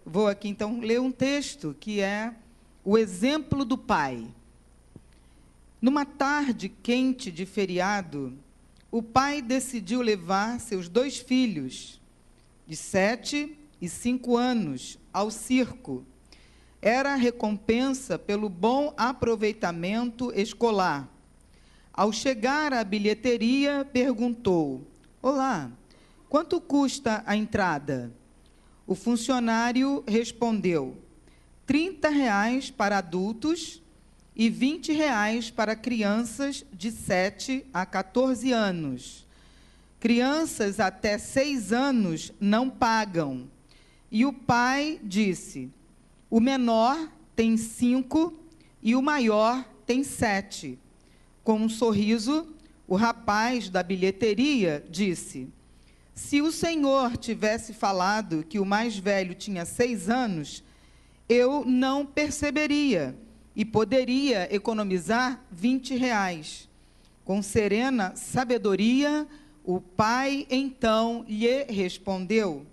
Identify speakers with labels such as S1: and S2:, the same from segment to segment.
S1: Vou aqui, então, ler um texto que é o exemplo do pai. Numa tarde quente de feriado, o pai decidiu levar seus 2 filhos, de 7 e 5 anos, ao circo. Era a recompensa pelo bom aproveitamento escolar. Ao chegar à bilheteria, perguntou: "Olá, quanto custa a entrada?" O funcionário respondeu: R$ 30 para adultos e R$ 20 para crianças de 7 a 14 anos. Crianças até 6 anos não pagam. E o pai disse: "O menor tem 5 e o maior tem 7. Com um sorriso, o rapaz da bilheteria disse: "Se o senhor tivesse falado que o mais velho tinha 6 anos, eu não perceberia e poderia economizar R$ 20. Com serena sabedoria, o pai então lhe respondeu: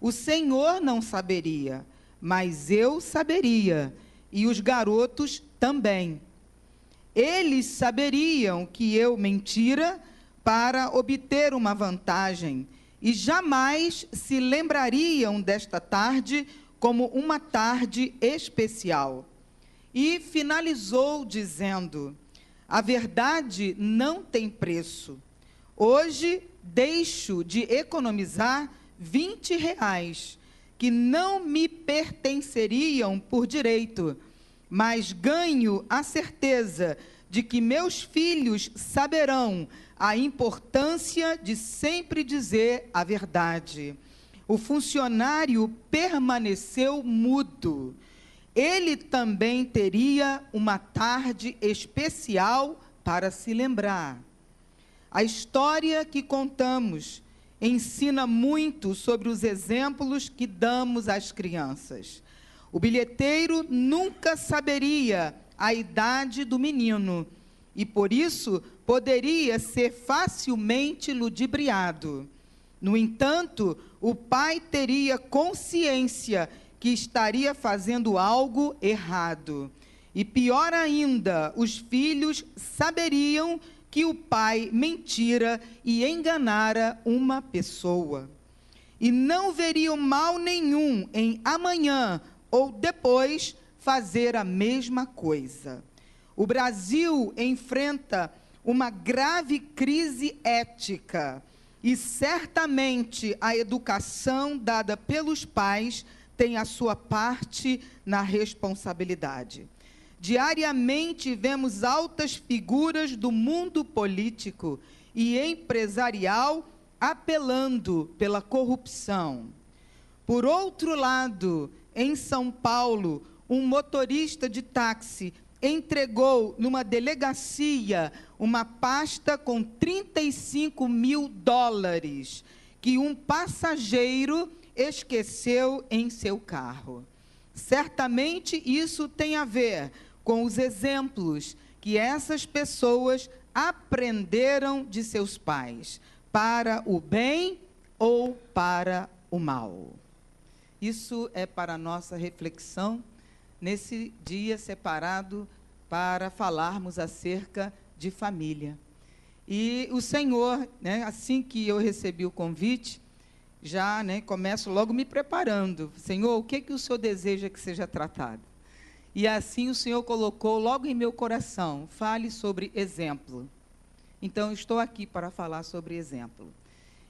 S1: "O senhor não saberia, mas eu saberia, e os garotos também. Eles saberiam que eu mentira para obter uma vantagem, e jamais se lembrariam desta tarde como uma tarde especial." E finalizou dizendo: "A verdade não tem preço. Hoje deixo de economizar R$ 20, que não me pertenceriam por direito, mas ganho a certeza de que meus filhos saberão a importância de sempre dizer a verdade." O funcionário permaneceu mudo. Ele também teria uma tarde especial para se lembrar. A história que contamos ensina muito sobre os exemplos que damos às crianças. O bilheteiro nunca saberia a idade do menino e, por isso, poderia ser facilmente ludibriado. No entanto, o pai teria consciência que estaria fazendo algo errado. E, pior ainda, os filhos saberiam que o pai mentira e enganara uma pessoa. E não veriam mal nenhum em amanhã ou depois fazer a mesma coisa. O Brasil enfrenta uma grave crise ética e certamente a educação dada pelos pais tem a sua parte na responsabilidade. Diariamente vemos altas figuras do mundo político e empresarial apelando pela corrupção. Por outro lado, em São Paulo, um motorista de táxi entregou numa delegacia uma pasta com US$ 35 mil que um passageiro esqueceu em seu carro. Certamente isso tem a ver com os exemplos que essas pessoas aprenderam de seus pais, para o bem ou para o mal. Isso é para a nossa reflexão nesse dia separado para falarmos acerca de família. E o Senhor, assim que eu recebi o convite, já começo logo me preparando. Senhor, o que o Senhor deseja que seja tratado? E assim o Senhor colocou logo em meu coração: fale sobre exemplo. Então, estou aqui para falar sobre exemplo.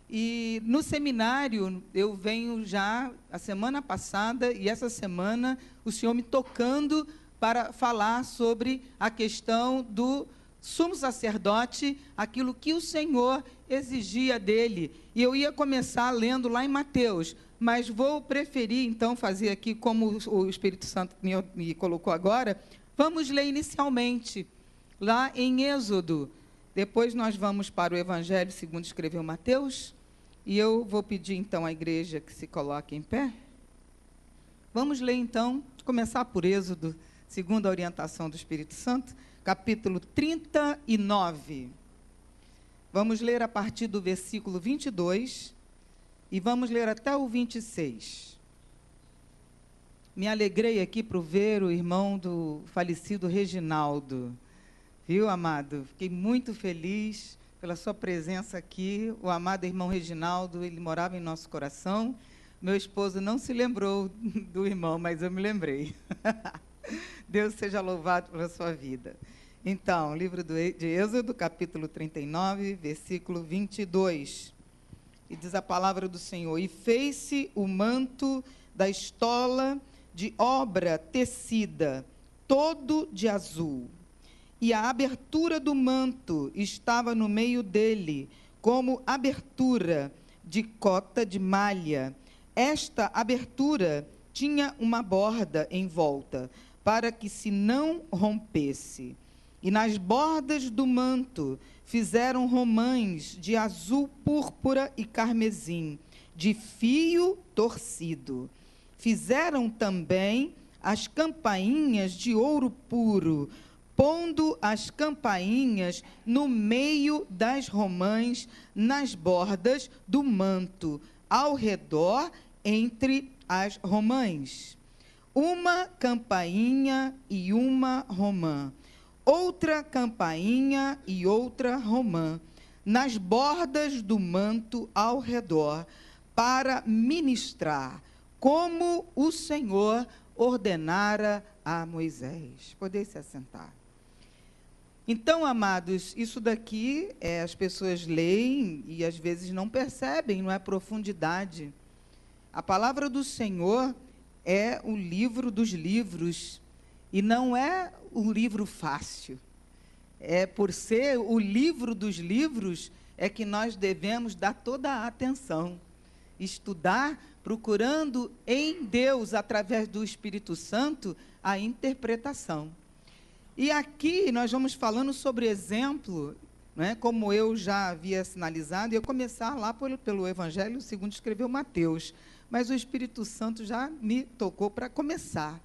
S1: E no seminário, eu venho já a semana passada e essa semana, o Senhor me tocando para falar sobre a questão do sumo sacerdote, aquilo que o Senhor exigia dele. E eu ia começar lendo lá em Mateus, mas vou preferir, então, fazer aqui como o Espírito Santo me colocou agora. Vamos ler inicialmente, lá em Êxodo. Depois nós vamos para o Evangelho segundo escreveu Mateus. E eu vou pedir, então, à igreja que se coloque em pé. Vamos ler, então, começar por Êxodo, segundo a orientação do Espírito Santo, capítulo 39. Vamos ler a partir do versículo 22 e vamos ler até o 26. me alegrei aqui por ver o irmão do falecido Reginaldo. Viu, amado? Fiquei muito feliz pela sua presença aqui. O amado irmão Reginaldo, ele morava em nosso coração. Meu esposo não se lembrou do irmão, mas eu me lembrei. Deus seja louvado pela sua vida. Então, livro de Êxodo, capítulo 39, versículo 22. E diz a palavra do Senhor: e fez-se o manto da estola de obra tecida, todo de azul. E a abertura do manto estava no meio dele, como abertura de cota de malha. Esta abertura tinha uma borda em volta, para que se não rompesse. E nas bordas do manto fizeram romãs de azul, púrpura e carmesim, de fio torcido. Fizeram também as campainhas de ouro puro, pondo as campainhas no meio das romãs, nas bordas do manto, ao redor, entre as romãs. Uma campainha e uma romã, outra campainha e outra romã, nas bordas do manto ao redor, para ministrar, como o Senhor ordenara a Moisés. Podem se assentar. Então, amados, isso daqui, as pessoas leem e às vezes não percebem, não é profundidade. A palavra do Senhor é o livro dos livros, e não é um livro fácil. É por ser o livro dos livros, é que nós devemos dar toda a atenção, estudar, procurando em Deus, através do Espírito Santo, a interpretação. E aqui nós vamos falando sobre exemplo, né, como eu já havia sinalizado, e eu começar lá pelo Evangelho segundo escreveu Mateus, mas o Espírito Santo já me tocou para começar.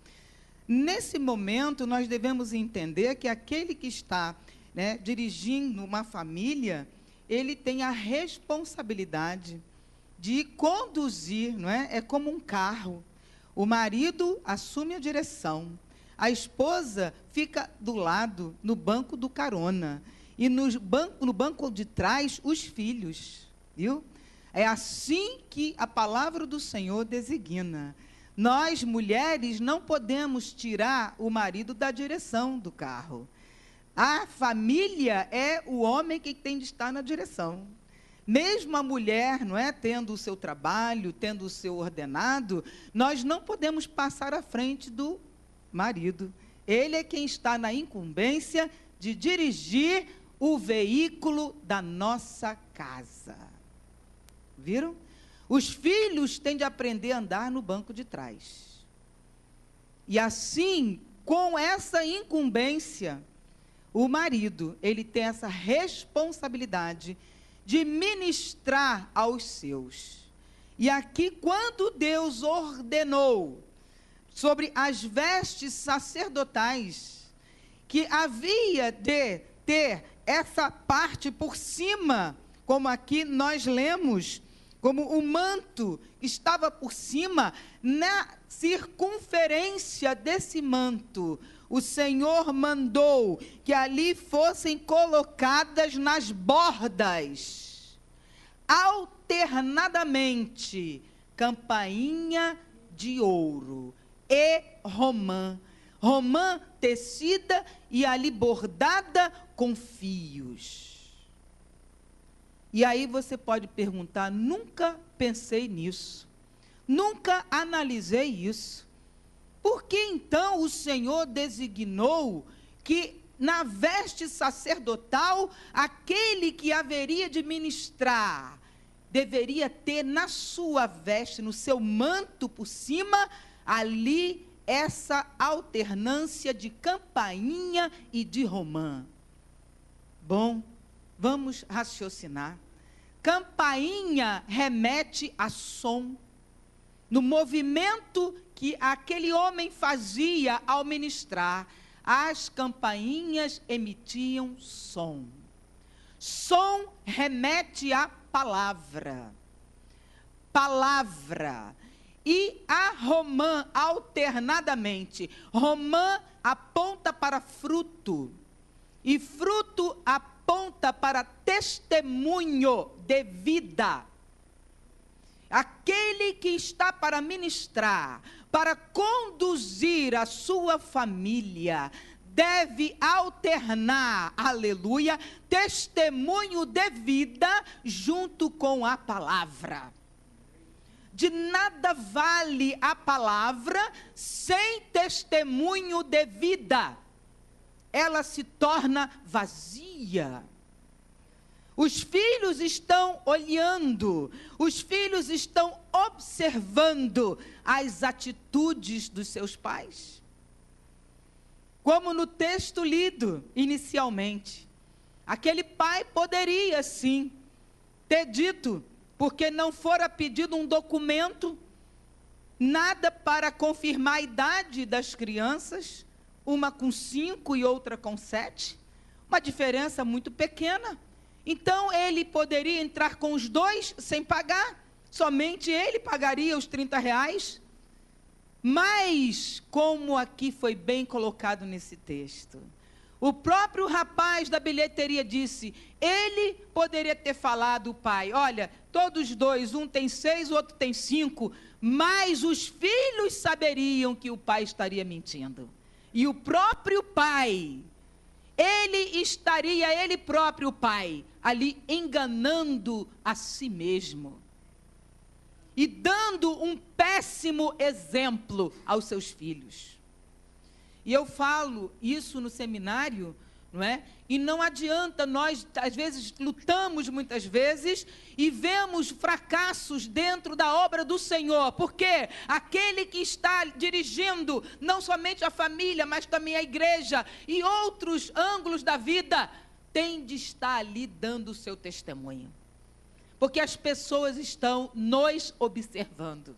S1: Nesse momento, nós devemos entender que aquele que está, né, dirigindo uma família, ele tem a responsabilidade de conduzir, não é? É como um carro. O marido assume a direção, a esposa fica do lado, no banco do carona, e no banco de trás, os filhos, viu? É assim que a palavra do Senhor designa. Nós, mulheres, não podemos tirar o marido da direção do carro. A família é o homem que tem de estar na direção. Mesmo a mulher, não é, tendo o seu trabalho, tendo o seu ordenado, nós não podemos passar à frente do marido. Ele é quem está na incumbência de dirigir o veículo da nossa casa. Viram? Os filhos têm de aprender a andar no banco de trás. E assim, com essa incumbência, o marido, ele tem essa responsabilidade de ministrar aos seus. E aqui, quando Deus ordenou sobre as vestes sacerdotais, que havia de ter essa parte por cima, como aqui nós lemos, como o manto estava por cima, na circunferência desse manto, o Senhor mandou que ali fossem colocadas nas bordas, alternadamente, campainha de ouro e romã, romã tecida e ali bordada com fios. E aí você pode perguntar: nunca pensei nisso, nunca analisei isso. Por que então o Senhor designou que na veste sacerdotal, aquele que haveria de ministrar, deveria ter na sua veste, no seu manto por cima, ali essa alternância de campainha e de romã? Bom, vamos raciocinar. Campainha remete a som. No movimento que aquele homem fazia ao ministrar, as campainhas emitiam som. Som remete à palavra. Palavra. e a romã alternadamente. Romã aponta para fruto, e fruto aponta para testemunho de vida. Aquele que está para ministrar, para conduzir a sua família, deve alternar, aleluia, testemunho de vida junto com a palavra. De nada vale a palavra sem testemunho de vida. Ela se torna vazia. Os filhos estão olhando, os filhos estão observando as atitudes dos seus pais. Como no texto lido inicialmente, aquele pai poderia sim ter dito, porque não fora pedido um documento, nada para confirmar a idade das crianças, uma com 5 e outra com 7, uma diferença muito pequena. Então, ele poderia entrar com os dois sem pagar, somente ele pagaria os R$30. Mas, como aqui foi bem colocado nesse texto, o próprio rapaz da bilheteria disse, ele poderia ter falado, o pai, olha, todos dois, um tem 6, o outro tem 5, mas os filhos saberiam que o pai estaria mentindo. E o próprio pai, ele próprio pai, ali enganando a si mesmo. E dando um péssimo exemplo aos seus filhos. E eu falo isso no seminário, não é? E não adianta, nós às vezes lutamos muitas vezes e vemos fracassos dentro da obra do Senhor, porque aquele que está dirigindo não somente a família, mas também a igreja e outros ângulos da vida, tem de estar ali dando o seu testemunho. Porque as pessoas estão nos observando.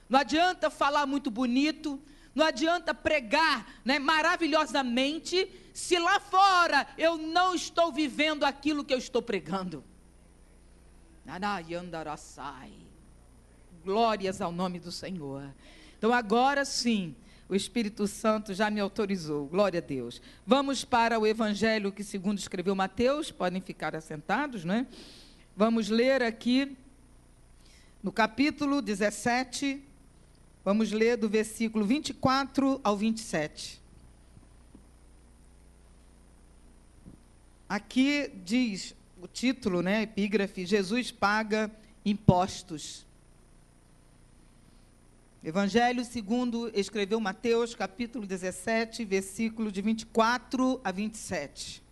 S1: Não adianta falar muito bonito, não adianta pregar, né, maravilhosamente, se lá fora eu não estou vivendo aquilo que eu estou pregando. Glórias ao nome do Senhor. Então agora sim, o Espírito Santo já me autorizou, glória a Deus. Vamos para o Evangelho que segundo escreveu Mateus, podem ficar assentados, né? Vamos ler aqui, no capítulo 17, vamos ler do versículo 24 ao 27. Aqui diz o título, né, epígrafe, Jesus paga impostos. Evangelho segundo escreveu Mateus, capítulo 17, versículo de 24 a 27.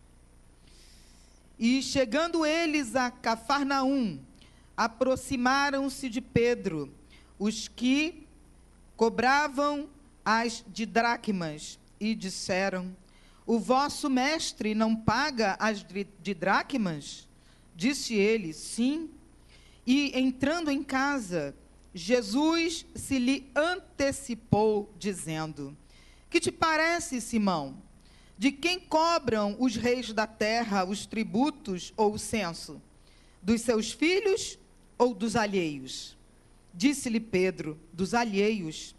S1: E chegando eles a Cafarnaum, aproximaram-se de Pedro, os que cobravam as didracmas, e disseram, o vosso mestre não paga as didracmas? Disse ele, sim. E entrando em casa, Jesus se lhe antecipou, dizendo, que te parece, Simão? De quem cobram os reis da terra os tributos ou o censo? Dos seus filhos ou dos alheios? Disse-lhe Pedro, dos alheios.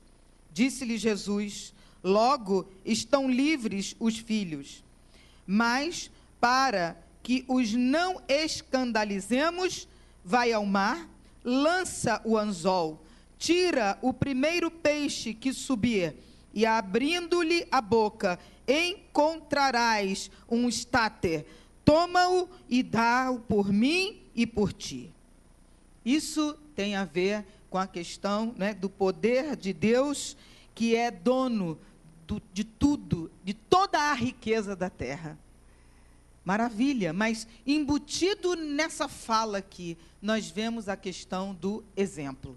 S1: Disse-lhe Jesus, logo estão livres os filhos. Mas, para que os não escandalizemos, vai ao mar, lança o anzol, tira o primeiro peixe que subir, e abrindo-lhe a boca, encontrarás um estáter, toma-o e dá-o por mim e por ti. Isso tem a ver com a questão, né, do poder de Deus, que é dono de tudo, de toda a riqueza da terra. Maravilha, mas embutido nessa fala aqui, nós vemos a questão do exemplo.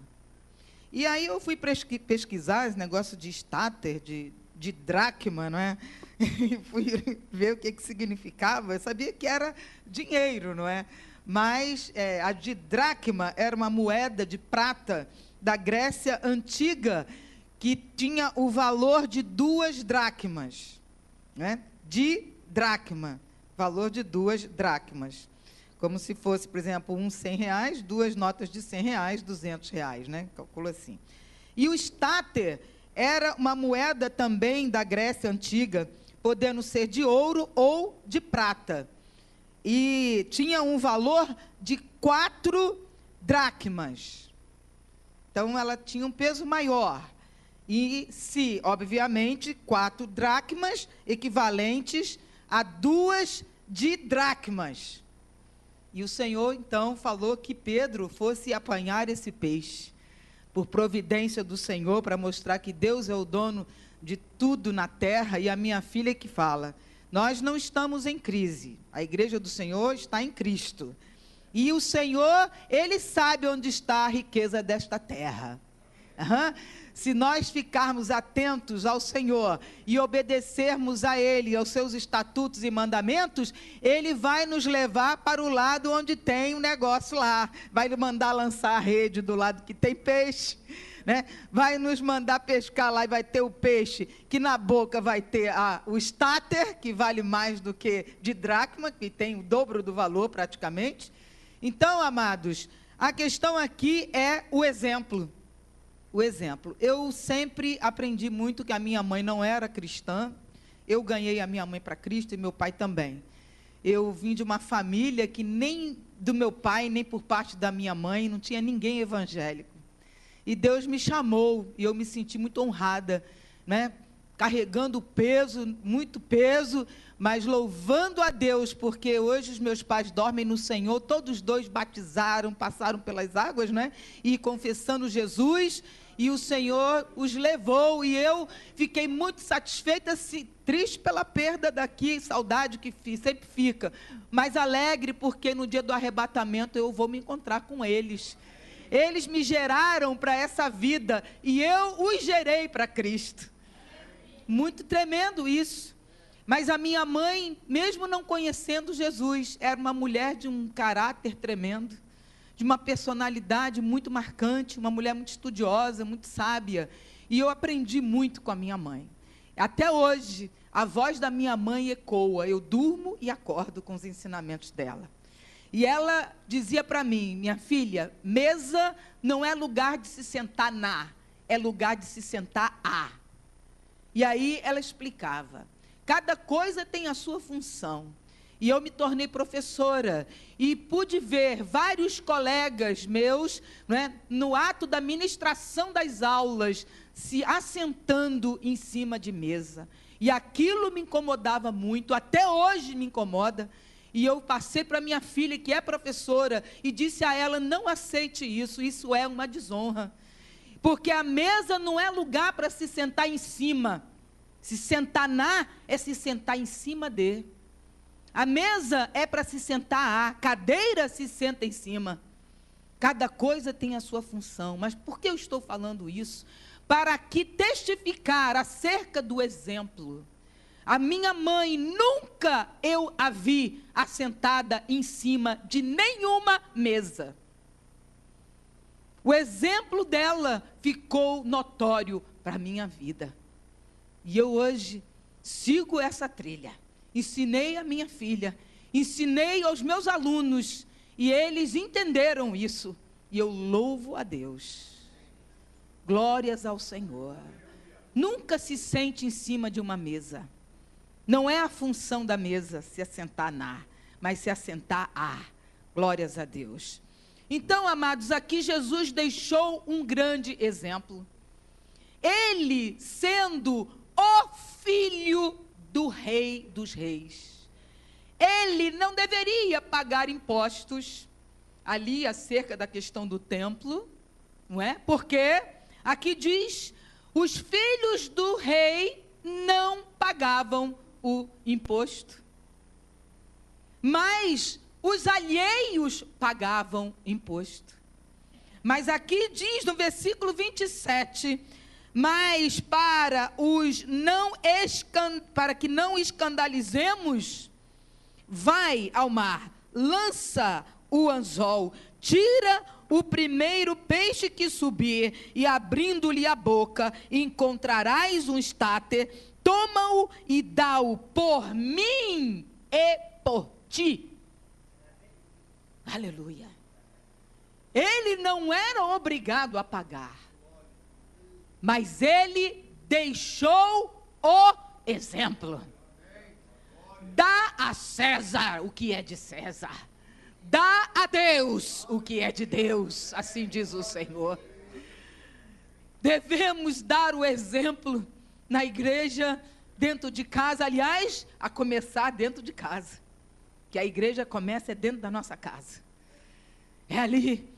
S1: E aí eu fui pesquisar esse negócio de estáter, de dracma, não é? E fui ver o que significava. Eu sabia que era dinheiro, não é? Mas a de dracma era uma moeda de prata da Grécia antiga que tinha o valor de 2 dracmas, né? De dracma, valor de 2 dracmas. Como se fosse, por exemplo, R$100, 2 notas de R$100, R$200, né? Calcula assim. E o estáter era uma moeda também da Grécia Antiga, podendo ser de ouro ou de prata. E tinha um valor de 4 dracmas. Então, ela tinha um peso maior. E se, obviamente, 4 dracmas equivalentes a 2 didracmas. E o Senhor, então, falou que Pedro fosse apanhar esse peixe, por providência do Senhor, para mostrar que Deus é o dono de tudo na terra, e a minha filha que fala, nós não estamos em crise, a igreja do Senhor está em Cristo, e o Senhor, Ele sabe onde está a riqueza desta terra. Se nós ficarmos atentos ao Senhor e obedecermos a Ele, aos seus estatutos e mandamentos, Ele vai nos levar para o lado onde tem um negócio lá, vai nos mandar lançar a rede do lado que tem peixe, né? Vai nos mandar pescar lá e vai ter o peixe, que na boca vai ter o estáter, que vale mais do que de dracma, que tem o dobro do valor praticamente. Então, amados, a questão aqui é o exemplo. O exemplo. Eu sempre aprendi muito que a minha mãe não era cristã. Eu ganhei a minha mãe para Cristo e meu pai também. Eu vim de uma família que nem do meu pai, nem por parte da minha mãe, não tinha ninguém evangélico. E Deus me chamou e eu me senti muito honrada, né? Carregando peso, muito peso, mas louvando a Deus, porque hoje os meus pais dormem no Senhor, todos dois batizaram, passaram pelas águas, né? E confessando Jesus, e o Senhor os levou, e eu fiquei muito satisfeita, triste pela perda daqui, saudade que sempre fica, mas alegre, porque no dia do arrebatamento eu vou me encontrar com eles. Eles me geraram para essa vida, e eu os gerei para Cristo. Muito tremendo isso. Mas a minha mãe, mesmo não conhecendo Jesus, era uma mulher de um caráter tremendo, de uma personalidade muito marcante, uma mulher muito estudiosa, muito sábia. E eu aprendi muito com a minha mãe. Até hoje, a voz da minha mãe ecoa. Eu durmo e acordo com os ensinamentos dela. E ela dizia para mim, minha filha, mesa não é lugar de se sentar é lugar de se sentar a. E aí ela explicava, cada coisa tem a sua função. E eu me tornei professora e pude ver vários colegas meus, né, no ato da ministração das aulas, se assentando em cima de mesa. E aquilo me incomodava muito, até hoje me incomoda. E eu passei para minha filha, que é professora, e disse a ela, não aceite isso, isso é uma desonra. Porque a mesa não é lugar para se sentar em cima. Se sentar é se sentar em cima de. A mesa é para se sentar a cadeira se senta em cima. Cada coisa tem a sua função. Mas por que eu estou falando isso? Para aqui testificar acerca do exemplo. A minha mãe, nunca eu a vi assentada em cima de nenhuma mesa. O exemplo dela ficou notório para a minha vida. E eu hoje sigo essa trilha. Ensinei a minha filha, ensinei aos meus alunos, e eles entenderam isso. E eu louvo a Deus. Glórias ao Senhor. Nunca se sente em cima de uma mesa. Não é a função da mesa se assentar mas se assentar a. Glórias a Deus. Então, amados, aqui Jesus deixou um grande exemplo. Ele sendo o filho do Rei dos Reis. Ele não deveria pagar impostos ali acerca da questão do templo, não é? Porque aqui diz, os filhos do rei não pagavam o imposto, mas os alheios pagavam imposto. Mas aqui diz no versículo 27, mas para que não escandalizemos, vai ao mar, lança o anzol, tira o primeiro peixe que subir, e abrindo-lhe a boca, encontrarás um estáter, toma-o e dá-o por mim e por ti. Aleluia. Ele não era obrigado a pagar.
S2: mas ele deixou o exemplo. Dá a César o que é de César. Dá a Deus o que é de Deus, assim diz o Senhor. Devemos dar o exemplo na igreja, dentro de casa, aliás, a começar dentro de casa. Que a igreja começa dentro da nossa casa. É ali.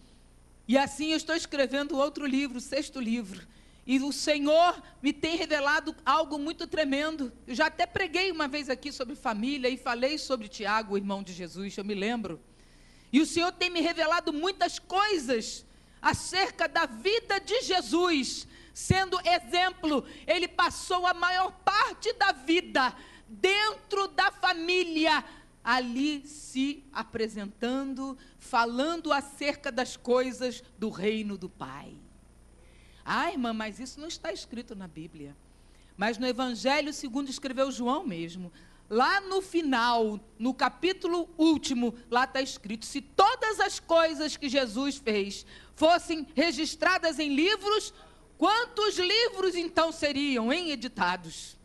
S2: E assim eu estou escrevendo outro livro, o 6º livro. E o Senhor me tem revelado algo muito tremendo. Eu já até preguei uma vez aqui sobre família e falei sobre Tiago, o irmão de Jesus, eu me lembro. E o Senhor tem me revelado muitas coisas acerca da vida de Jesus, sendo exemplo. Ele passou a maior parte da vida dentro da família, ali se apresentando, falando acerca das coisas do reino do Pai. Ah, irmã, mas isso não está escrito na Bíblia. Mas no Evangelho segundo escreveu João mesmo, lá no final, no capítulo último, lá está escrito: se todas as coisas que Jesus fez fossem registradas em livros, quantos livros então seriam editados?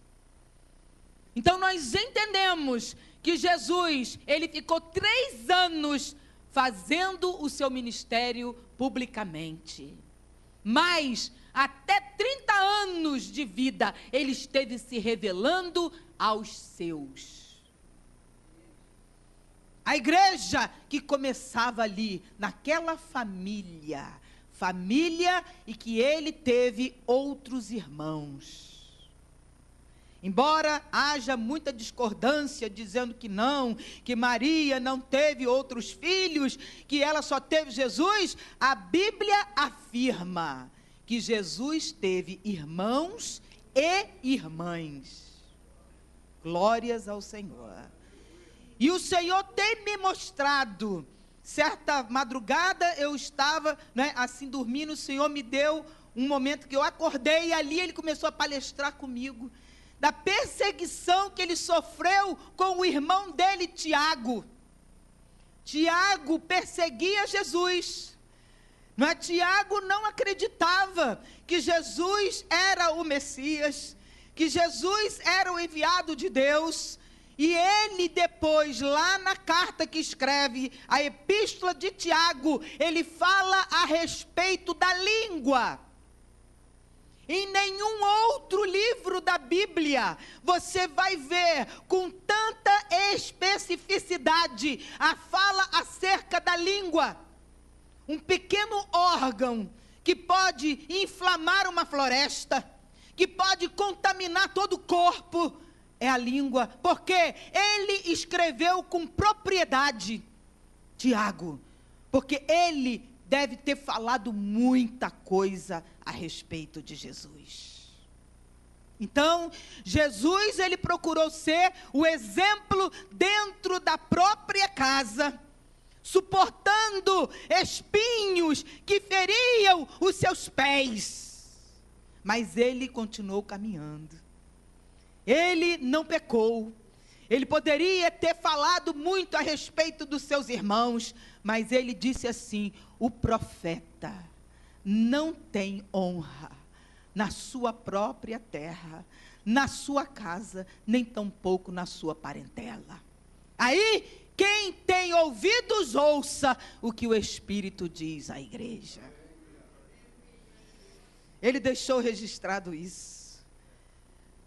S2: Então nós entendemos que Jesus, ele ficou 3 anos fazendo o seu ministério publicamente. Mas até 30 anos de vida, ele esteve se revelando aos seus. A igreja que começava ali, naquela família, e que ele teve outros irmãos. Embora haja muita discordância, dizendo que não, que Maria não teve outros filhos, que ela só teve Jesus, a Bíblia afirma que Jesus teve irmãos e irmãs. Glórias ao Senhor. E o Senhor tem me mostrado. Certa madrugada eu estava, assim dormindo, o Senhor me deu um momento que eu acordei e ali ele começou a palestrar comigo da perseguição que ele sofreu com o irmão dele, Tiago. Tiago perseguia Jesus. Tiago não acreditava que Jesus era o Messias, que Jesus era o enviado de Deus. E ele depois, lá na carta que escreve, a epístola de Tiago, ele fala a respeito da língua. Em nenhum outro livro da Bíblia você vai ver com tanta especificidade a fala acerca da língua. Um pequeno órgão que pode inflamar uma floresta, que pode contaminar todo o corpo, é a língua, porque ele escreveu com propriedade, Tiago, porque ele deve ter falado muita coisa a respeito de Jesus. Então, Jesus, ele procurou ser o exemplo dentro da própria casa, suportando espinhos que feriam os seus pés, mas ele continuou caminhando. Ele não pecou. Ele poderia ter falado muito a respeito dos seus irmãos, mas ele disse assim: o profeta não tem honra na sua própria terra, na sua casa, nem tampouco na sua parentela. Aí, quem tem ouvidos, ouça o que o Espírito diz à igreja. Ele deixou registrado isso.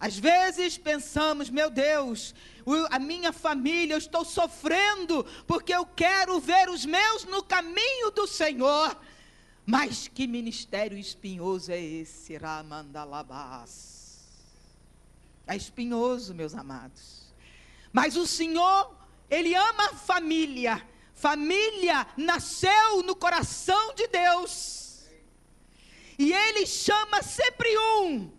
S2: Às vezes pensamos: meu Deus, a minha família, eu estou sofrendo, porque eu quero ver os meus no caminho do Senhor. Mas que ministério espinhoso é esse, Ramandalabás? É espinhoso, meus amados. Mas o Senhor, Ele ama a família. Família nasceu no coração de Deus. E Ele chama sempre um,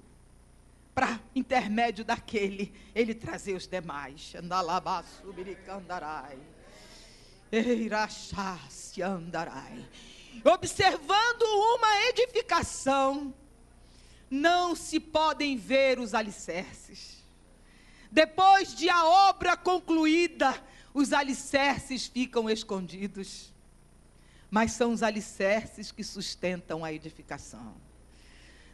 S2: para intermédio daquele, ele trazer os demais. Observando uma edificação, não se podem ver os alicerces. Depois de a obra concluída, os alicerces ficam escondidos. Mas são os alicerces que sustentam a edificação.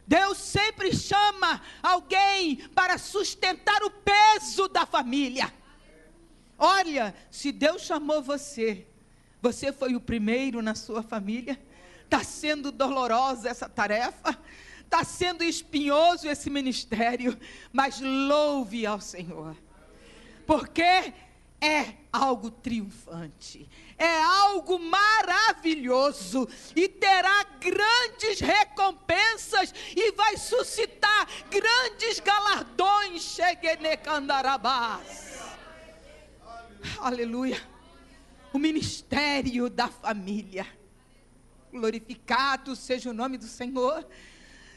S2: Deus sempre chama alguém para sustentar o peso da família. Olha, se Deus chamou você, você foi o primeiro na sua família. Está sendo dolorosa essa tarefa, está sendo espinhoso esse ministério, mas louve ao Senhor, porque é algo triunfante, é algo maravilhoso, e terá grandes recompensas, e vai suscitar grandes galardões. Cheguenecandarabás. Aleluia. O ministério da família, glorificado seja o nome do Senhor.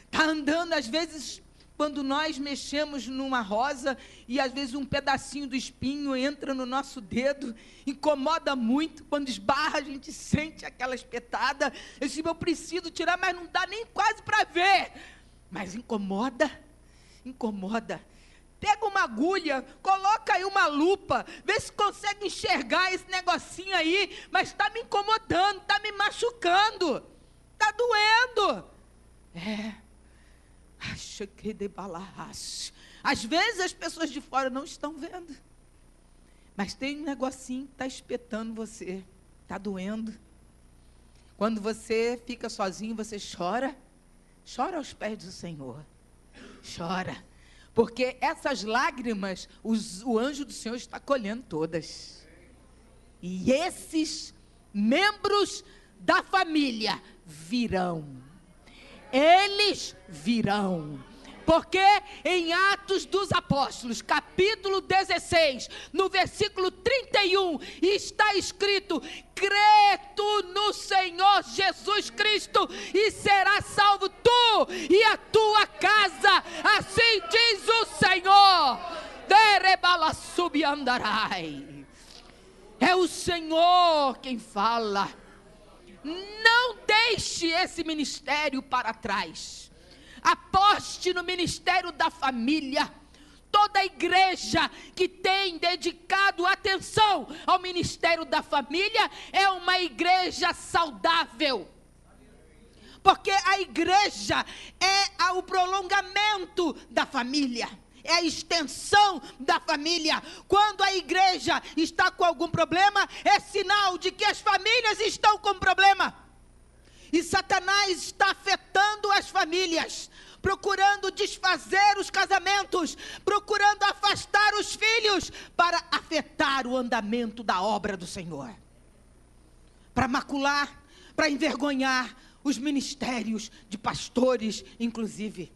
S2: Está andando, às vezes, quando nós mexemos numa rosa, e às vezes um pedacinho do espinho entra no nosso dedo, incomoda muito, quando esbarra a gente sente aquela espetada. Eu preciso tirar, mas não dá nem quase para ver, mas incomoda, incomoda. Pega uma agulha, coloca aí uma lupa, vê se consegue enxergar esse negocinho aí, mas está me incomodando, está me machucando, está doendo. Às vezes as pessoas de fora não estão vendo, mas tem um negocinho que está espetando você, está doendo. Quando você fica sozinho, você chora, chora aos pés do Senhor, chora, porque essas lágrimas, o anjo do Senhor está colhendo todas. E esses membros da família virão. Eles virão. Porque em Atos dos Apóstolos, capítulo 16, no versículo 31, está escrito: crê tu no Senhor Jesus Cristo e serás salvo tu e a tua casa, assim diz o Senhor. É o Senhor quem fala. Não deixe esse ministério para trás. Aposte no ministério da família. Toda igreja que tem dedicado atenção ao ministério da família é uma igreja saudável. Porque a igreja é o prolongamento da família, é a extensão da família. Quando a igreja está com algum problema, é sinal de que as famílias estão com problema. E Satanás está afetando as famílias, procurando desfazer os casamentos, procurando afastar os filhos, para afetar o andamento da obra do Senhor, para macular, para envergonhar os ministérios de pastores, inclusive.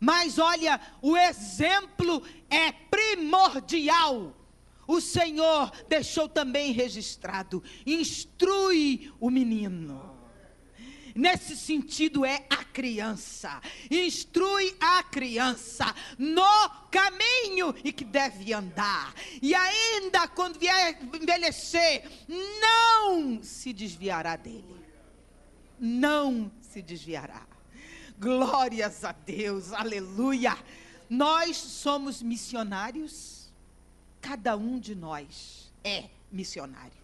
S2: Mas olha, o exemplo é primordial. O Senhor deixou também registrado: instrui o menino. Nesse sentido é a criança. Instrui a criança no caminho em que deve andar. E ainda quando vier envelhecer, não se desviará dele. Não se desviará. Glórias a Deus, aleluia. Nós somos missionários. Cada um de nós é missionário.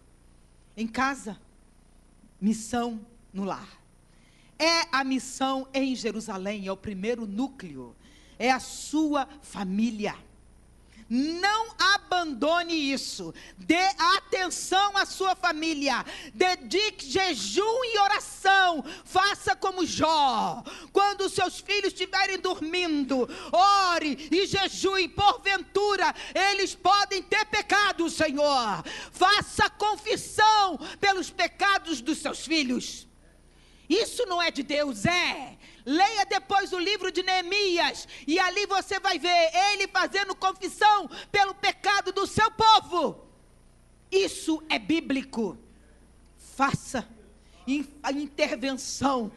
S2: Em casa, missão no lar. É a missão em Jerusalém, é o primeiro núcleo, é a sua família. Não abandone isso, dê atenção à sua família, dedique jejum e oração, faça como Jó. Quando os seus filhos estiverem dormindo, ore e jejue, porventura eles podem ter pecado, Senhor. Faça confissão pelos pecados dos seus filhos. Isso não é de Deus, é. Leia depois o livro de Neemias, e ali você vai ver ele fazendo confissão pelo pecado do seu povo. Isso é bíblico. Faça a intervenção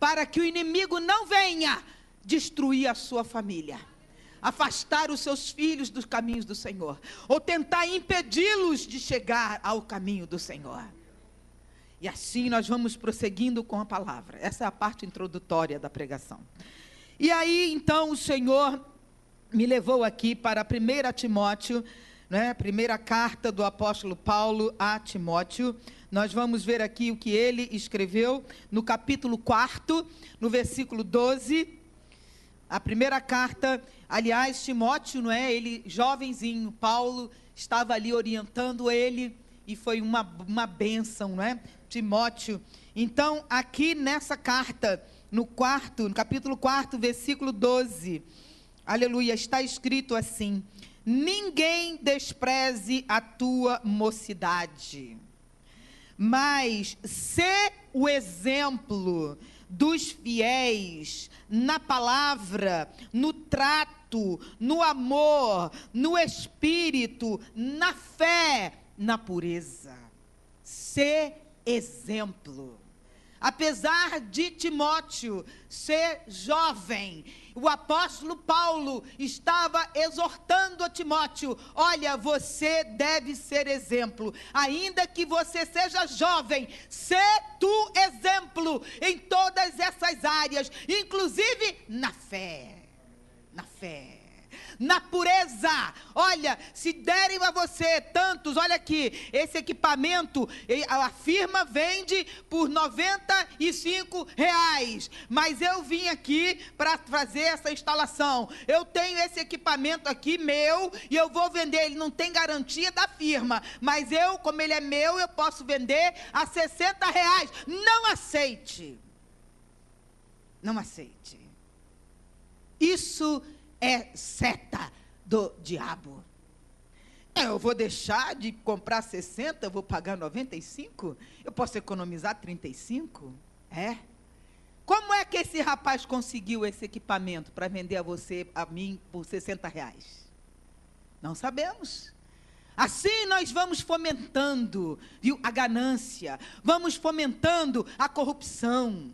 S2: para que o inimigo não venha destruir a sua família, afastar os seus filhos dos caminhos do Senhor, ou tentar impedi-los de chegar ao caminho do Senhor. E assim nós vamos prosseguindo com a palavra. Essa é a parte introdutória da pregação. E aí, então, o Senhor me levou aqui para 1 Timóteo, né? Primeira carta do apóstolo Paulo a Timóteo. Nós vamos ver aqui o que ele escreveu no capítulo 4, no versículo 12.
S1: A primeira carta, aliás, Timóteo, não é? Ele, jovenzinho, Paulo estava ali orientando ele, e foi uma bênção, não é? Timóteo. Então, aqui nessa carta, no capítulo 4, versículo 12, aleluia, está escrito assim: ninguém despreze a tua mocidade, mas sê o exemplo dos fiéis na palavra, no trato, no amor, no espírito, na fé, na pureza. Sê exemplo. Apesar de Timóteo ser jovem, o apóstolo Paulo estava exortando a Timóteo: olha, você deve ser exemplo, ainda que você seja jovem, sê tu exemplo em todas essas áreas, inclusive na fé, na pureza. Olha, se derem a você tantos, olha aqui, esse equipamento, a firma vende por R$95, mas eu vim aqui para fazer essa instalação. Eu tenho esse equipamento aqui meu e eu vou vender. Ele não tem garantia da firma, mas eu, como ele é meu, eu posso vender a R$60. Não aceite. Não aceite. Isso é seta do diabo. Eu vou deixar de comprar 60, eu vou pagar 95? Eu posso economizar 35? É? Como é que esse rapaz conseguiu esse equipamento para vender a mim, por R$60? Não sabemos. Assim nós vamos fomentando, viu, a ganância, vamos fomentando a corrupção.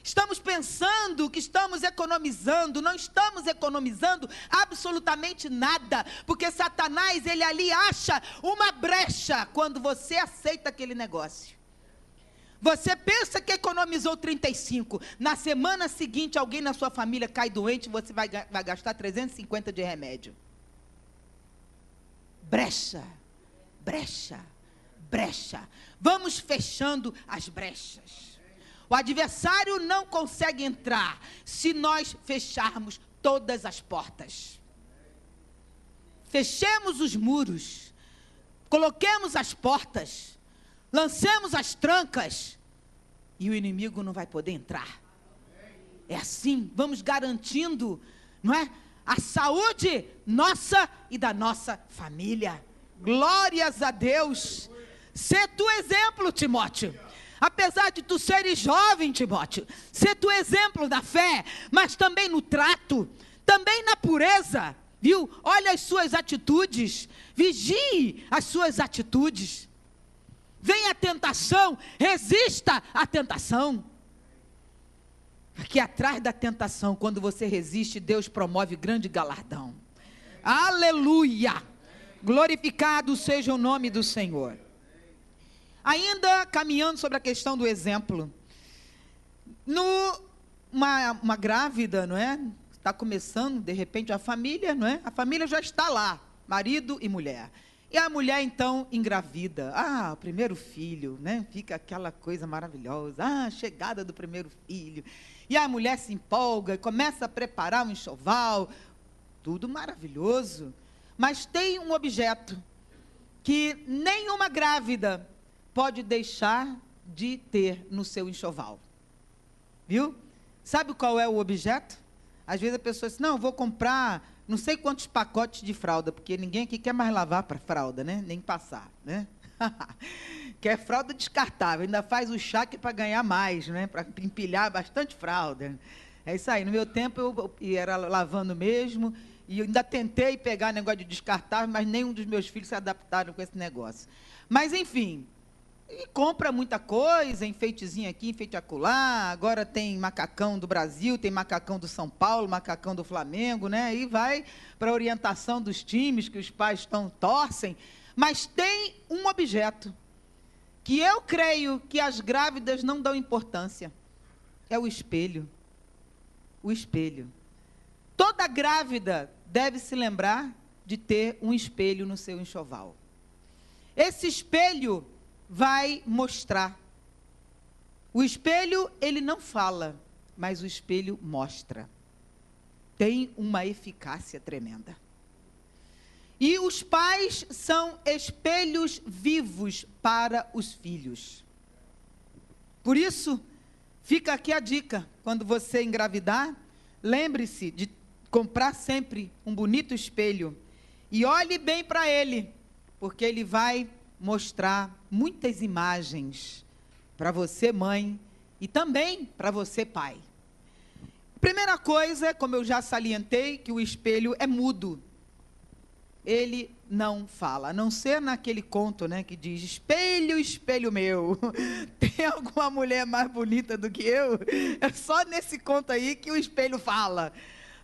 S1: Estamos pensando que estamos economizando, não estamos economizando absolutamente nada, porque Satanás, ele ali acha uma brecha quando você aceita aquele negócio. Você pensa que economizou 35, na semana seguinte alguém na sua família cai doente, você vai gastar 350 de remédio. Brecha, brecha, brecha. Vamos fechando as brechas. O adversário não consegue entrar se nós fecharmos todas as portas. Fechemos os muros, coloquemos as portas, lancemos as trancas e o inimigo não vai poder entrar. É assim, vamos garantindo, não é? A saúde nossa e da nossa família. Glórias a Deus. Sê tu exemplo, Timóteo. Apesar de tu seres jovem, Timóteo, ser tu exemplo da fé, mas também no trato, também na pureza, viu? Olha as suas atitudes, vigie as suas atitudes. Vem a tentação, resista à tentação. Porque atrás da tentação, quando você resiste, Deus promove grande galardão. Aleluia! Glorificado seja o nome do Senhor. Ainda caminhando sobre a questão do exemplo, uma grávida, não é? Está começando, de repente, a família, não é? A família já está lá, marido e mulher. E a mulher, então, engravida. Ah, o primeiro filho, né? Fica aquela coisa maravilhosa. Ah, a chegada do primeiro filho. E a mulher se empolga e começa a preparar um enxoval. Tudo maravilhoso. Mas tem um objeto que nenhuma grávida pode deixar de ter no seu enxoval. Viu? Sabe qual é o objeto? Às vezes a pessoa diz, não, eu vou comprar não sei quantos pacotes de fralda, porque ninguém aqui quer mais lavar para fralda, né? Nem passar, né? Quer fralda descartável, ainda faz o chá que é para ganhar mais, né? Para empilhar bastante fralda. É isso aí. No meu tempo eu era lavando mesmo, e eu ainda tentei pegar negócio de descartável, mas nenhum dos meus filhos se adaptaram com esse negócio. Mas, enfim, e compra muita coisa, enfeitezinho aqui, enfeite acolá, agora tem macacão do Brasil, tem macacão do São Paulo, macacão do Flamengo, né? E vai para a orientação dos times que os pais torcem. Mas tem um objeto que eu creio que as grávidas não dão importância. É o espelho. O espelho. Toda grávida deve se lembrar de ter um espelho no seu enxoval. Esse espelho vai mostrar. O espelho, ele não fala, mas o espelho mostra. tem uma eficácia tremenda. E os pais são espelhos vivos para os filhos. Por isso, fica aqui a dica: quando você engravidar, lembre-se de comprar sempre um bonito espelho e olhe bem para ele, porque ele vai mostrar muitas imagens para você, mãe, e também para você, pai. Primeira coisa, como eu já salientei, que o espelho é mudo. Ele não fala, a não ser naquele conto, né, que diz: espelho, espelho meu, tem alguma mulher mais bonita do que eu? É só nesse conto aí que o espelho fala.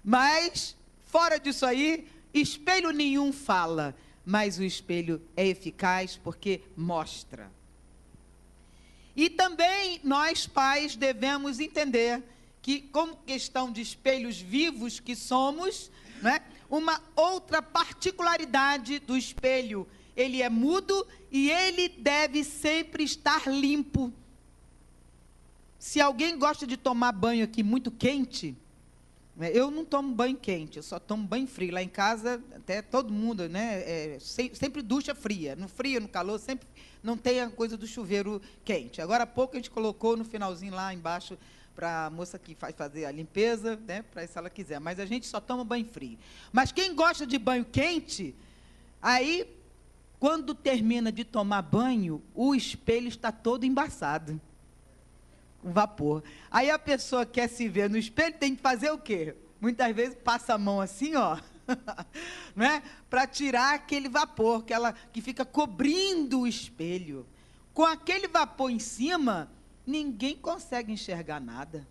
S1: Mas, fora disso aí, espelho nenhum fala, mas o espelho é eficaz porque mostra. E também nós, pais, devemos entender que, como questão de espelhos vivos que somos, né, uma outra particularidade do espelho: ele é mudo e ele deve sempre estar limpo. Se alguém gosta de tomar banho aqui muito quente, eu não tomo banho quente, eu só tomo banho frio. Lá em casa, até todo mundo, né, sempre ducha fria. No frio, no calor, sempre não tem a coisa do chuveiro quente. Agora há pouco a gente colocou no finalzinho lá embaixo, para a moça que faz fazer a limpeza, né, para se ela quiser. Mas a gente só toma banho frio. Mas quem gosta de banho quente, aí, quando termina de tomar banho, o espelho está todo embaçado, com vapor. Aí a pessoa quer se ver no espelho, tem que fazer o quê? Muitas vezes passa a mão assim, ó, né, para tirar aquele vapor que fica cobrindo o espelho. Com aquele vapor em cima, ninguém consegue enxergar nada.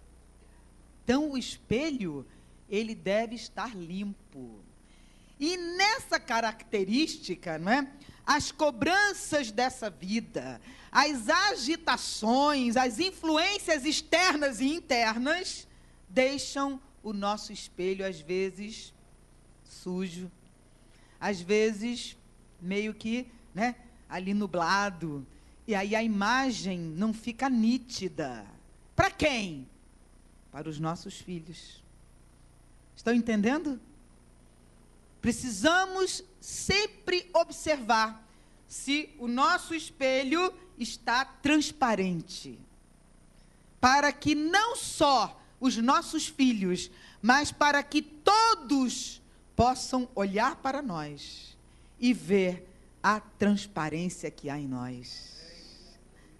S1: Então, o espelho, ele deve estar limpo. E nessa característica, não é, as cobranças dessa vida, as agitações, as influências externas e internas, deixam o nosso espelho, às vezes, sujo, às vezes, meio que, né, ali nublado. E aí a imagem não fica nítida. Para quem? Para os nossos filhos. Estão entendendo? Precisamos sempre observar se o nosso espelho está transparente, para que não só os nossos filhos, mas para que todos possam olhar para nós e ver a transparência que há em nós.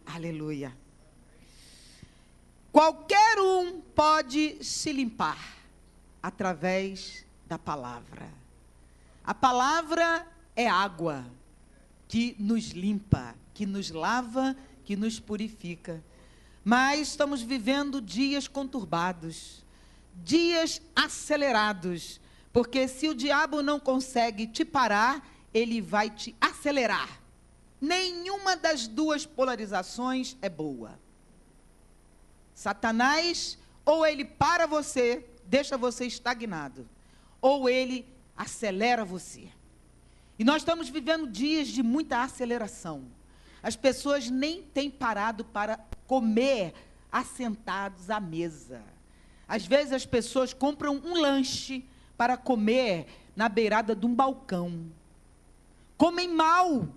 S1: Aleluia. Qualquer um pode se limpar através da palavra. A palavra é água que nos limpa, que nos lava, que nos purifica. Mas estamos vivendo dias conturbados, dias acelerados, porque se o diabo não consegue te parar, ele vai te acelerar. Nenhuma das duas polarizações é boa. Satanás, ou ele para você, deixa você estagnado, ou ele acelera você. E nós estamos vivendo dias de muita aceleração. As pessoas nem têm parado para comer assentados à mesa. Às vezes as pessoas compram um lanche para comer na beirada de um balcão. Comem mal.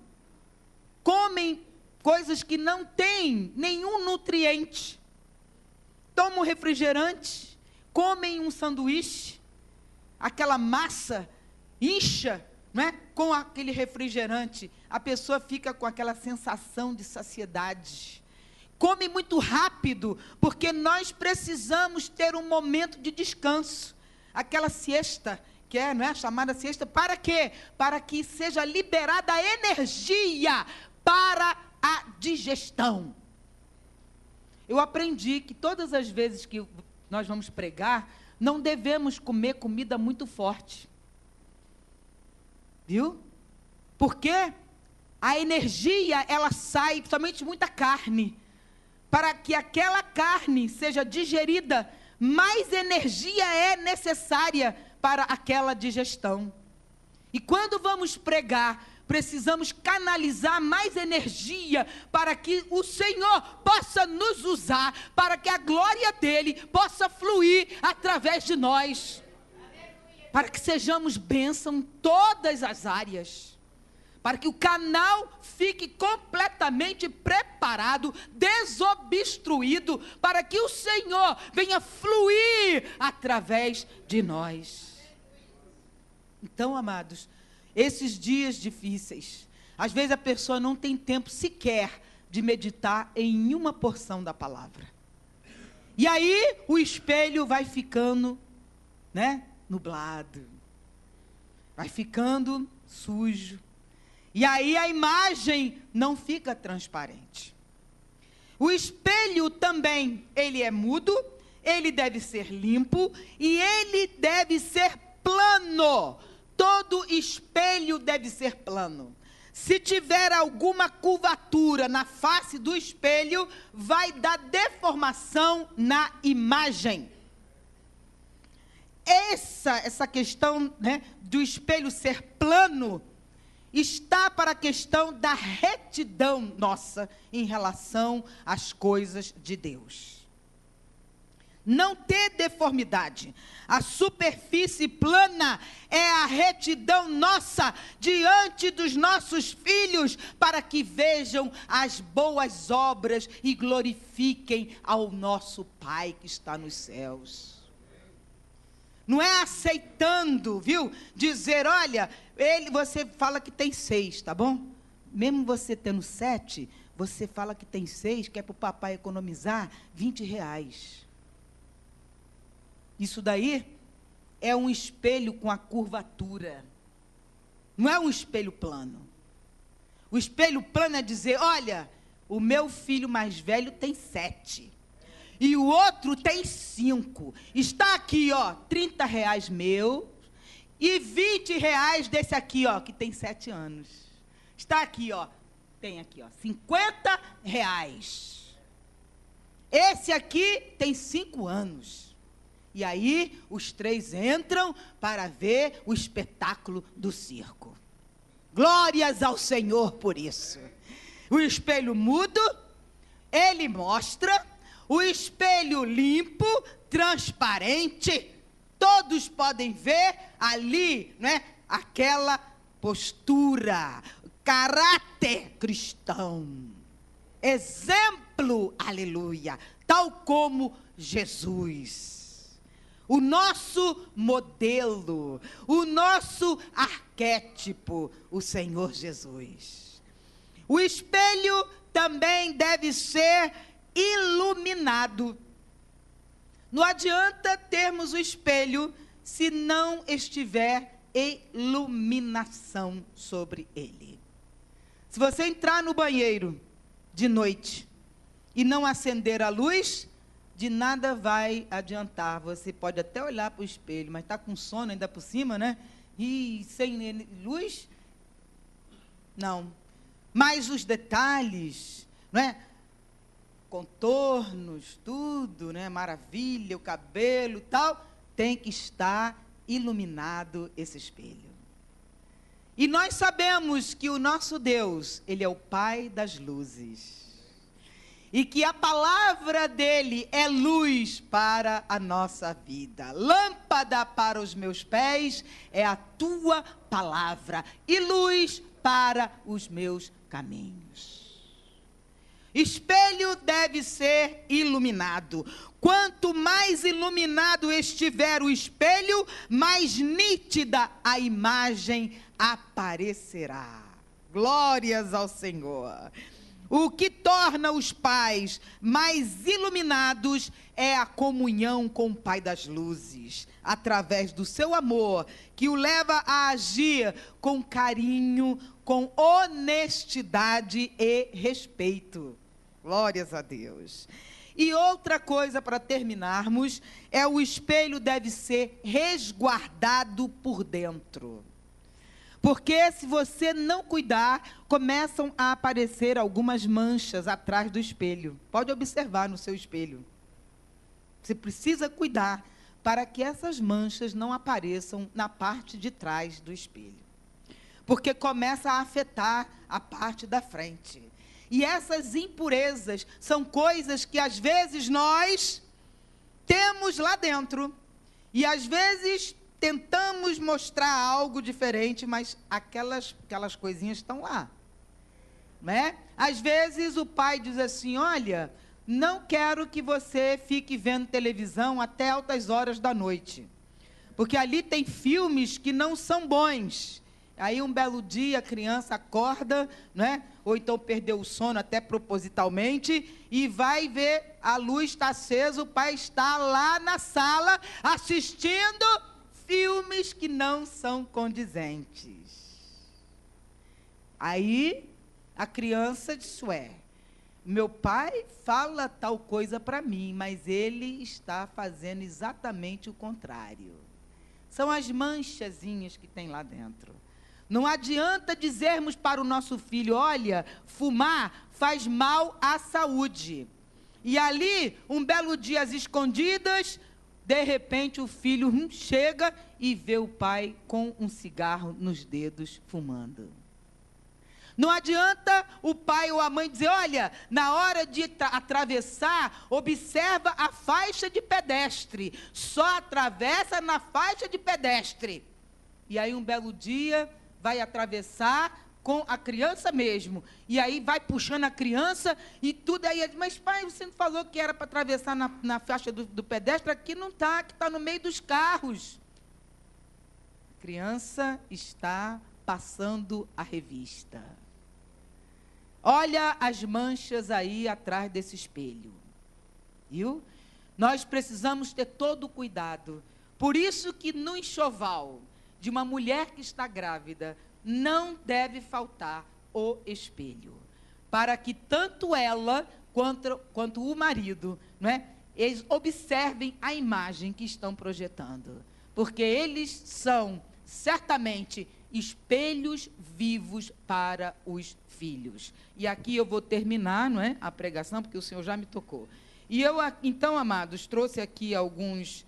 S1: Comem coisas que não têm nenhum nutriente. Tomam refrigerante, comem um sanduíche, aquela massa incha, não é? Com aquele refrigerante, a pessoa fica com aquela sensação de saciedade. Come muito rápido, porque nós precisamos ter um momento de descanso. Aquela siesta, que é, não é, chamada siesta, para quê? Para que seja liberada a energia para a digestão. Eu aprendi que todas as vezes que nós vamos pregar, não devemos comer comida muito forte. Viu? Porque a energia, ela sai, principalmente muita carne. Para que aquela carne seja digerida, mais energia é necessária para aquela digestão. E quando vamos pregar, precisamos canalizar mais energia para que o Senhor possa nos usar, para que a glória dele possa fluir através de nós.
S2: para que sejamos bênção em todas as áreas, para que o canal fique completamente preparado, desobstruído, para que o Senhor venha fluir através de nós. Então, amados, esses dias difíceis, às vezes a pessoa não tem tempo sequer de meditar em uma porção da palavra. E aí o espelho vai ficando, nublado, vai ficando sujo. E aí a imagem não fica transparente. O espelho também, ele é mudo, ele deve ser limpo e ele deve ser plano. Todo espelho deve ser plano. Se tiver alguma curvatura na face do espelho, vai dar deformação na imagem. Essa questão, do espelho ser plano está para a questão da retidão nossa em relação às coisas de Deus. Não ter deformidade. A superfície plana é a retidão nossa diante dos nossos filhos, para que vejam as boas obras e glorifiquem ao nosso Pai que está nos céus. Não é aceitando, dizer, olha, você fala que tem 6, tá bom? Mesmo você tendo 7, você fala que tem 6, que é para o papai economizar R$20. Isso daí é um espelho com a curvatura. Não é um espelho plano. O espelho plano é dizer, olha, o meu filho mais velho tem 7. E o outro tem 5. Está aqui, R$30 meu. E R$20 desse aqui, que tem 7 anos. Está aqui, tem aqui, R$50. Esse aqui tem 5 anos. E aí, os 3 entram para ver o espetáculo do circo. Glórias ao Senhor por isso. O espelho mudo, ele mostra. O espelho limpo, transparente. Todos podem ver ali, aquela postura, caráter cristão. Exemplo, aleluia, tal como Jesus. O nosso modelo, o nosso arquétipo, o Senhor Jesus. O espelho também deve ser iluminado. Não adianta termos o espelho se não estiver iluminação sobre ele. Se você entrar no banheiro de noite e não acender a luz, de nada vai adiantar. Você pode até olhar para o espelho, mas está com sono ainda por cima, E sem luz, não. Mas os detalhes, contornos, tudo, maravilha, o cabelo e tal, tem que estar iluminado esse espelho. E nós sabemos que o nosso Deus, ele é o Pai das luzes. E que a palavra dele é luz para a nossa vida. Lâmpada para os meus pés é a tua palavra. E luz para os meus caminhos. Espelho deve ser iluminado. Quanto mais iluminado estiver o espelho, mais nítida a imagem aparecerá. Glórias ao Senhor. O que torna os pais mais iluminados é a comunhão com o Pai das luzes, através do seu amor, que o leva a agir com carinho, com honestidade e respeito. Glórias a Deus. E outra coisa para terminarmos, o espelho deve ser resguardado por dentro. Porque se você não cuidar, começam a aparecer algumas manchas atrás do espelho. Pode observar no seu espelho. Você precisa cuidar para que essas manchas não apareçam na parte de trás do espelho. Porque começa a afetar a parte da frente. E essas impurezas são coisas que às vezes nós temos lá dentro. E às vezes tentamos
S1: tentamos mostrar algo diferente, mas aquelas coisinhas estão lá, né? Às vezes o pai diz assim: olha, não quero que você fique vendo televisão até altas horas da noite, porque ali tem filmes que não são bons. Aí um belo dia a criança acorda, né? Ou então perdeu o sono até propositalmente, e vai ver, a luz está acesa, o pai está lá na sala assistindo filmes que não são condizentes. Aí a criança diz: ué, meu pai fala tal coisa para mim, mas ele está fazendo exatamente o contrário. São as manchazinhas que tem lá dentro. Não adianta dizermos para o nosso filho: olha, fumar faz mal à saúde. E ali, um belo dia às escondidas, de repente o filho chega e vê o pai com um cigarro nos dedos, fumando. Não adianta o pai ou a mãe dizer: olha, na hora de atravessar, observa a faixa de pedestre, só atravessa na faixa de pedestre. E aí um belo dia vai atravessar com a criança mesmo, e aí vai puxando a criança e tudo. Aí ele diz: mas pai, você não falou que era para atravessar na faixa do pedestre? Aqui não está, que está no meio dos carros. A criança está passando a revista. Olha as manchas aí atrás desse espelho, viu? Nós precisamos ter todo o cuidado. Por isso que no enxoval de uma mulher que está grávida, não deve faltar o espelho, para que tanto ela quanto o marido, não é? Eles observem a imagem que estão projetando, porque eles são certamente espelhos vivos para os filhos. E aqui eu vou terminar, não é, a pregação, porque o Senhor já me tocou. E eu, então, amados, trouxe aqui alguns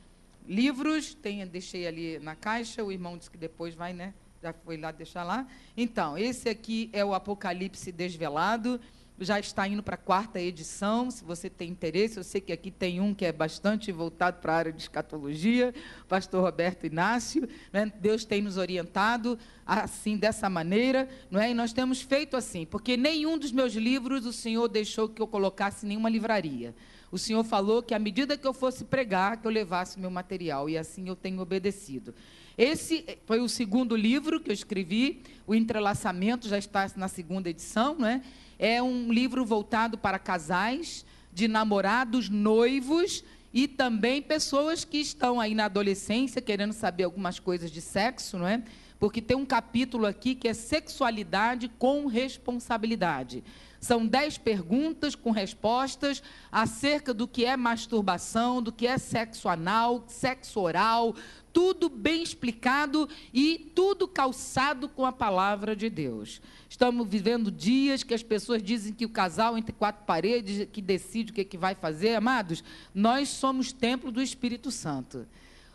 S1: livros, deixei ali na caixa, o irmão disse que depois vai, né? Já foi lá deixar lá. Então, esse aqui é o Apocalipse Desvelado, já está indo para a 4ª edição, se você tem interesse. Eu sei que aqui tem um que é bastante voltado para a área de escatologia, pastor Roberto Inácio, né? Deus tem nos orientado assim, dessa maneira, não é? E nós temos feito assim, porque nenhum dos meus livros o Senhor deixou que eu colocasse em nenhuma livraria. O Senhor falou que à medida que eu fosse pregar, que eu levasse meu material, e assim eu tenho obedecido. Esse foi o 2º livro que eu escrevi, o Entrelaçamento, já está na 2ª edição, não é? É um livro voltado para casais, de namorados, noivos, e também pessoas que estão aí na adolescência, querendo saber algumas coisas de sexo, não é? Porque tem um capítulo aqui que é sexualidade com responsabilidade. São 10 perguntas com respostas acerca do que é masturbação, do que é sexo anal, sexo oral, tudo bem explicado e tudo calçado com a palavra de Deus. Estamos vivendo dias que as pessoas dizem que o casal entre 4 paredes que decide o que vai fazer. Amados, nós somos templo do Espírito Santo.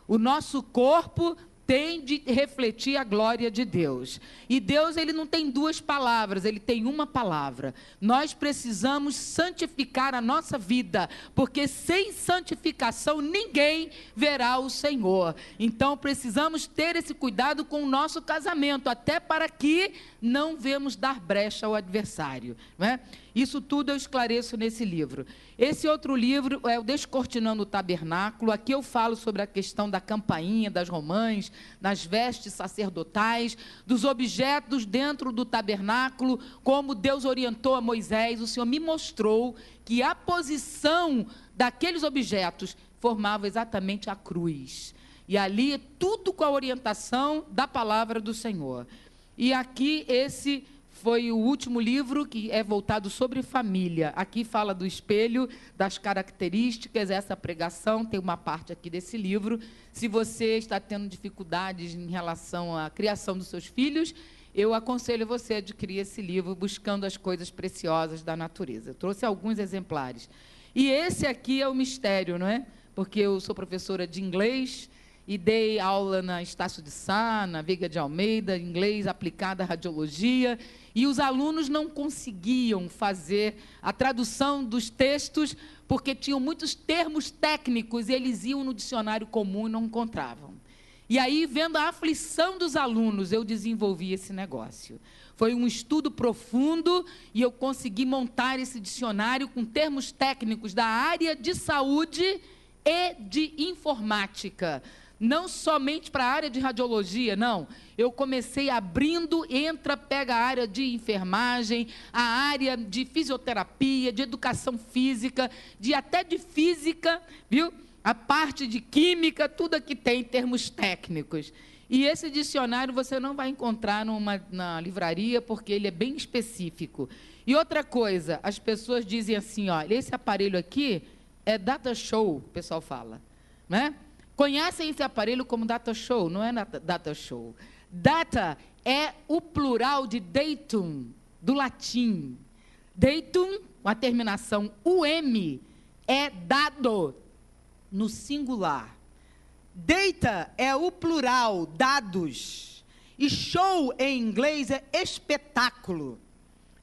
S1: O nosso corpo tem de refletir a glória de Deus. E Deus, ele não tem 2 palavras, ele tem uma palavra. Nós precisamos santificar a nossa vida, porque sem santificação ninguém verá o Senhor. Então precisamos ter esse cuidado com o nosso casamento, até para que não venhamos dar brecha ao adversário, não é? Isso tudo eu esclareço nesse livro. Esse outro livro é o Descortinando o Tabernáculo. Aqui eu falo sobre a questão da campainha, das romãs, das vestes sacerdotais, dos objetos dentro do tabernáculo, como Deus orientou a Moisés. O Senhor me mostrou que a posição daqueles objetos formava exatamente a cruz. E ali tudo com a orientação da palavra do Senhor. E aqui esse foi o último livro que é voltado sobre família. Aqui fala do espelho, das características. Essa pregação tem uma parte aqui desse livro. Se você está tendo dificuldades em relação à criação dos seus filhos, eu aconselho você a adquirir esse livro, buscando as coisas preciosas da natureza. Eu trouxe alguns exemplares. E esse aqui é o mistério, não é? Porque eu sou professora de inglês e dei aula na Estácio de Sá, na Veiga de Almeida, inglês aplicado à radiologia, e os alunos não conseguiam fazer a tradução dos textos, porque tinham muitos termos técnicos, e eles iam no dicionário comum e não encontravam.
S2: E aí, vendo a aflição dos alunos, eu desenvolvi esse negócio. Foi um estudo profundo e eu consegui montar esse dicionário com termos técnicos da área de saúde e de informática. Não somente para a área de radiologia, não. Eu comecei abrindo, pega a área de enfermagem, a área de fisioterapia, de educação física, até de física, viu? A parte de química, tudo aqui tem termos técnicos. E esse dicionário você não vai encontrar na livraria, porque ele é bem específico. E outra coisa, as pessoas dizem assim, olha, esse aparelho aqui é data show, o pessoal fala, né? Conhecem esse aparelho como data show, não é data show. Data é o plural de datum, do latim. Datum, a terminação UM, é dado, no singular. Data é o plural, dados. E show, em inglês, é espetáculo.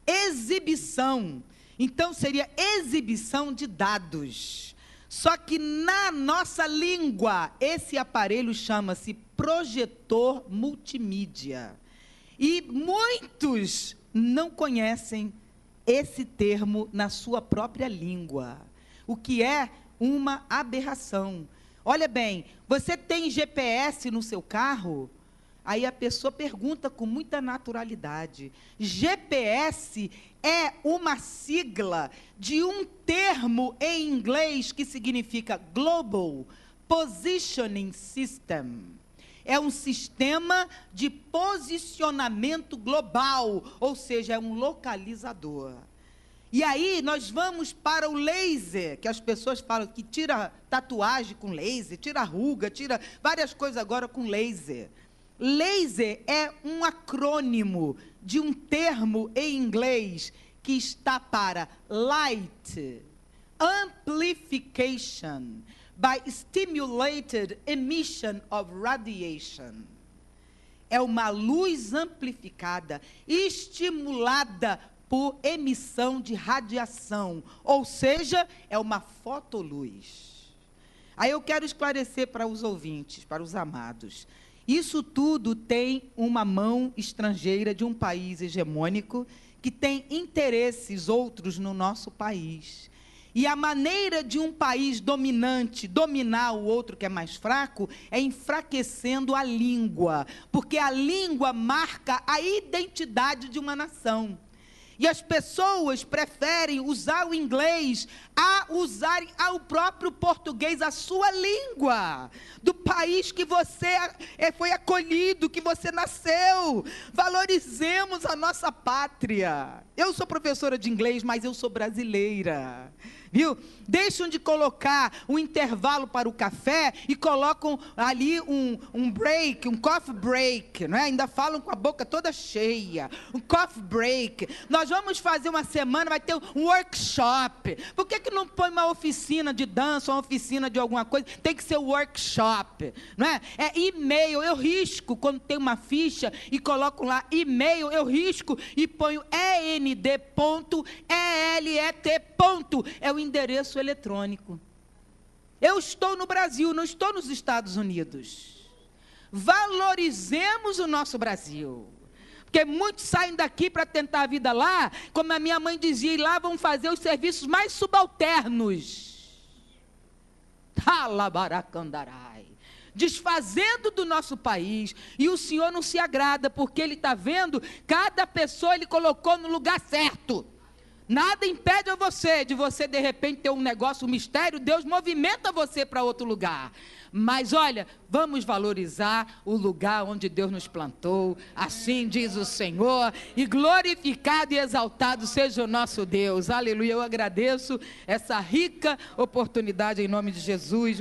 S2: Exibição. Então, seria exibição de dados. Só que na nossa língua, esse aparelho chama-se projetor multimídia. E muitos não conhecem esse termo na sua própria língua, o que é uma aberração. Olha bem, você tem GPS no seu carro? Aí a pessoa pergunta com muita naturalidade. GPS é uma sigla de um termo em inglês que significa Global Positioning System. É um sistema de posicionamento global, ou seja, é um localizador. E aí nós vamos para o laser, que as pessoas falam que tira tatuagem com laser, tira ruga, tira várias coisas agora com laser. Laser é um acrônimo de um termo em inglês que está para Light Amplification by Stimulated Emission of Radiation. É uma luz amplificada, estimulada por emissão de radiação, ou seja, é uma fotoluz. Aí eu quero esclarecer para os ouvintes, para os amados. Isso tudo tem uma mão estrangeira de um país hegemônico que tem interesses outros no nosso país. E a maneira de um país dominante dominar o outro que é mais fraco é enfraquecendo a língua, porque a língua marca a identidade de uma nação. E as pessoas preferem usar o inglês a usarem o próprio português, a sua língua, do país que você foi acolhido, que você nasceu. Valorizemos a nossa pátria. Eu sou professora de inglês, mas eu sou brasileira. Viu? Deixam de colocar um intervalo para o café e colocam ali um break, um coffee break, não é? Ainda falam com a boca toda cheia, um coffee break. Nós vamos fazer uma semana, vai ter um workshop. Por que não põe uma oficina de dança, uma oficina de alguma coisa? Tem que ser workshop, não é? É e-mail, eu risco, quando tem uma ficha e coloco lá e-mail, eu risco e ponho end.elet. É o endereço eletrônico. Eu estou no Brasil, não estou nos Estados Unidos. Valorizemos o nosso Brasil. Porque muitos saem daqui para tentar a vida lá, como a minha mãe dizia, e lá vão fazer os serviços mais subalternos. Talabaracandarai. Desfazendo do nosso país, e o Senhor não se agrada, porque Ele está vendo, cada pessoa Ele colocou no lugar certo. Nada impede de você de repente ter um negócio, um mistério, Deus movimenta você para outro lugar. Mas olha, vamos valorizar o lugar onde Deus nos plantou, assim diz o Senhor, e glorificado e exaltado seja o nosso Deus. Aleluia, eu agradeço essa rica oportunidade em nome de Jesus.